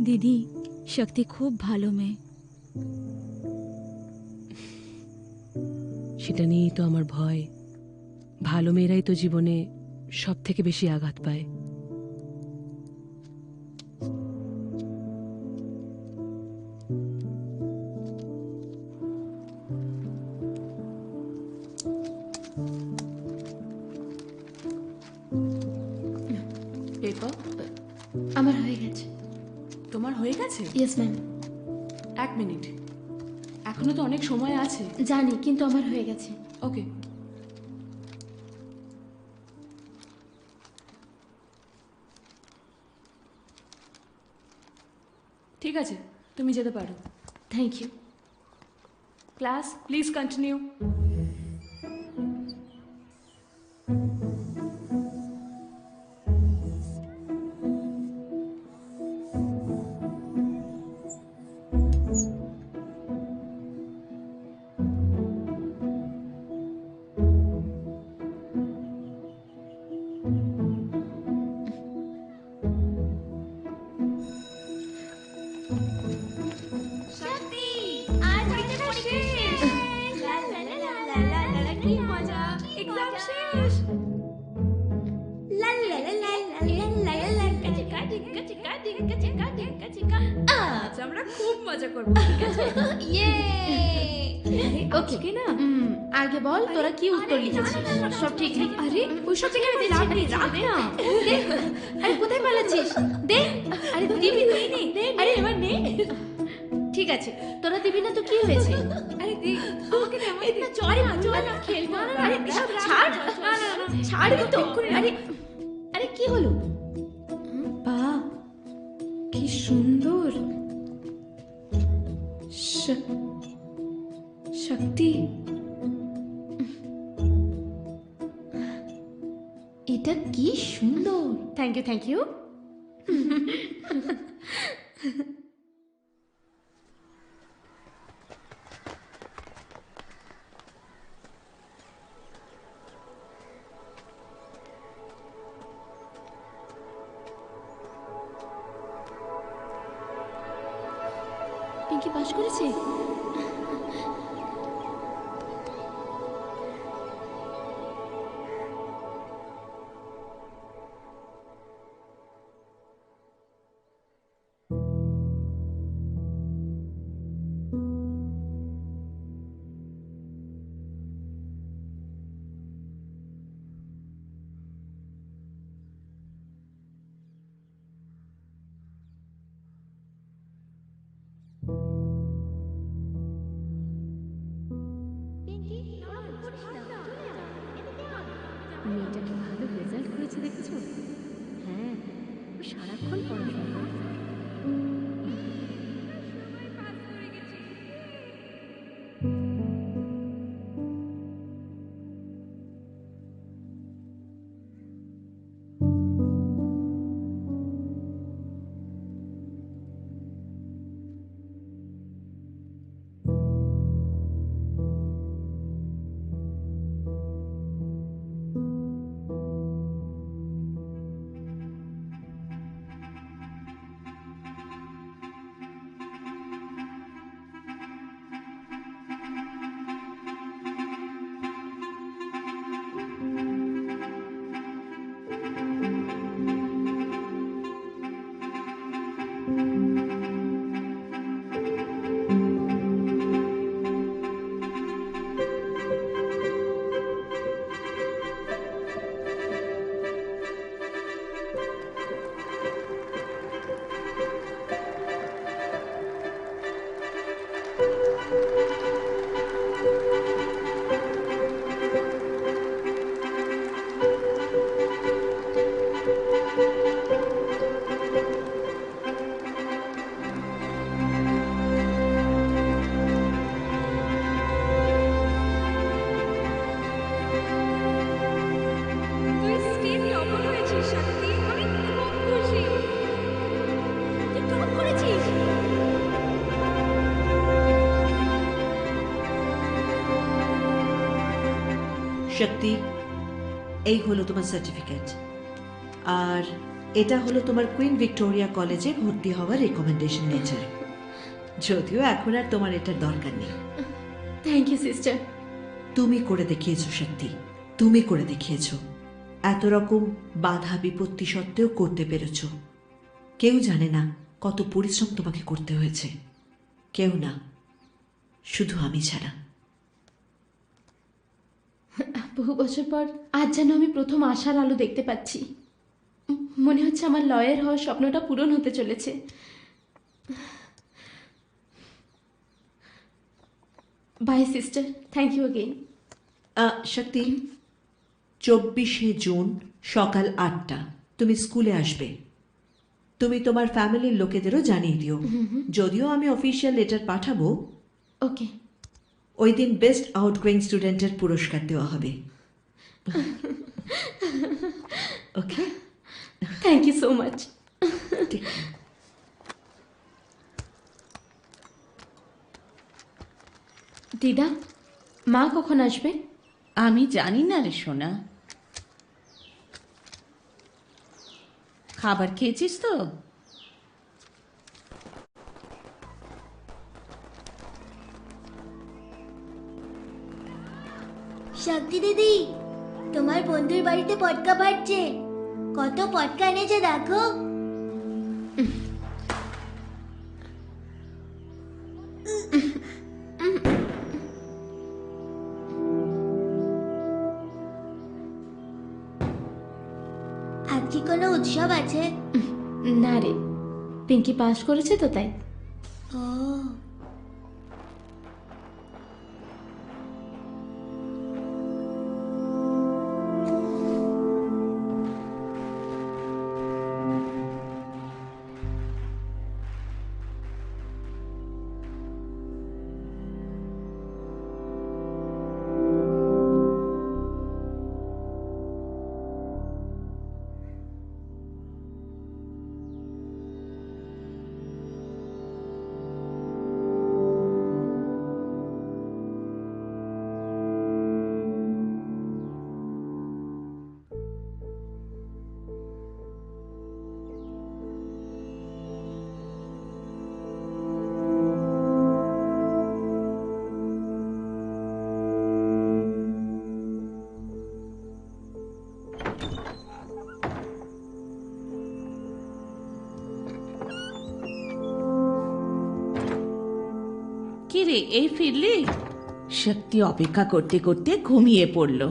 দিদি, শক্তি খুব ভালো মেয়ে। সেটা নিয়েই তো আমার ভয়। ভালো মেয়েরাই তো জীবনে সব থেকে বেশি আঘাত পায়। পেপার আমার হয়ে গেছে। তোমার হয়ে গেছে? Yes ma'am. 1 মিনিট, এখনো তো অনেক সময় আছে। জানি, কিন্তু আমার হয়ে গেছে। ওকে। ঠিক আছে, তুমি যেতে পারো। Thank you. Class please continue. আমরা খুব মজা করবো, ঠিক আছে? ওকে না, আগে বল তোরা কি উত্তর লিখেছিস? সব ঠিক লিখ। আরে ওই সব জায়গায় রাখ না। আরে কোথায় পালাচ্ছিস? দে। আরে দিবি তুই নে। আরে এবার নে। ঠিক আছে, তোরা দিবি না তো কি হয়েছে? আরে দে, আমাকে দে, আমাকে দে। চল না, চল না, খেলবো। আরে ছাড়, ছাড়বি তো। আরে আরে কি হলো? বাহ, কি সুন্দর। শক্তি, এটা কি সুন্দর। Thank you, thank you. Pinky pass করেছে? মেয়েটা কি ভালো রেজাল্ট করেছে দেখেছো? হ্যাঁ, ও সারাক্ষণ পড়াশোনা করে। শক্তি, এই হলো তোমার সার্টিফিকেট। আর এটা হলো তোমার কুইন ভিক্টোরিয়া কলেজে ভর্তি হওয়ার রেকমেন্ডেশন লেটার। যদিও এখন আর তোমার এটার দরকার নেই। Thank you sister. তুমি করে দেখিয়েছো শক্তি, তুমি করে দেখিয়েছো। এত রকম বাধা বিপত্তি সত্ত্বেও করতে পেরেছো। কেউ জানে না কত পরিশ্রম তোমাকে করতে হয়েছে, কেউ না, শুধু আমি ছাড়া। বহু বছর পর আজ যেন আমি প্রথম আশার আলো দেখতে পাচ্ছি। মনে হচ্ছে আমার লয়ার হওয়ার স্বপ্নটা পূরণ হতে চলেছে। Bye sister, thank you again. Shakti, 24শে জুন সকাল 8টা তুমি স্কুলে আসবে। তুমি তোমার ফ্যামিলির লোকেদেরও জানিয়ে দিও। যদিও আমি অফিসিয়াল লেটার পাঠাবো, ওকে। ওই দিন বেস্ট আউটগোয়িং স্টুডেন্টের পুরস্কার দেওয়া হবে। ওকে, থ্যাংক ইউ সো মাচ। ঠিক। দিদা, মা কখন আসবে? আমি জানি না রে সোনা। খাবার খেয়েছিস তো? শক্তি দিদি, তোমার বন্ধুর বাড়িতে পটকা ফাটছে। কত পটকা এনেছে দেখো। আজ কি কোনো উৎসব আছে? না রে, পিঙ্কি পাস করেছে তো তাই। ও, কি রে, এই ফিরলি? শক্তি অপেক্ষা করতে করতে ঘুমিয়ে পড়লো।